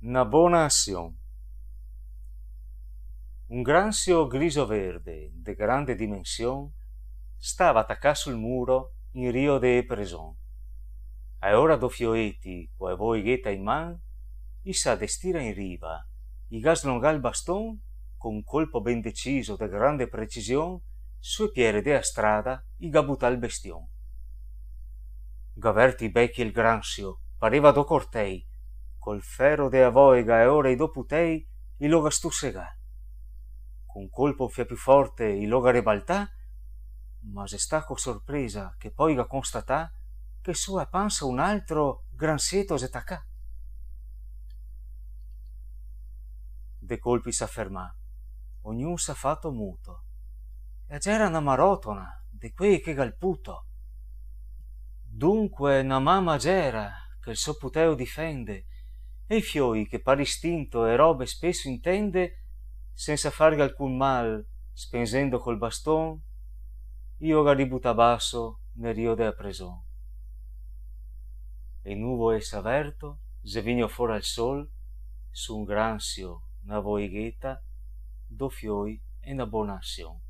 Una buona azione. Un granchio grigio-verde de grande dimensión stava attaccato sul muro in rio de preson. A ora do fioeti quae voighetta in man, issa destira in riva, i ga slonga il baston con un colpo ben deciso de grande precisione sue piere de a strada i ga butà il bestion. Gaverti i becchi il granchio pareva do cortei, col ferro de a voiga e ora i do putei i lo ga stussegà. Con colpo fia più forte il lo ga rebaltà, ma se sta co sorpresa che poi ga constatà che sua panza un altro granseto se taccà. De colpi s'affermà, ognun s'ha fatto muto, e c'era una marotona de quei che galputo. Dunque na mamma gera che il so puteo difende, e i fioi che par istinto e robe spesso intende, senza farghe alcun mal, spensendo col baston, io ga ributta basso nel rio de preson. E nuvo e s'averto, se vigno fuori al sol, su un granchio, na voighetta, do fioi e na bona azione.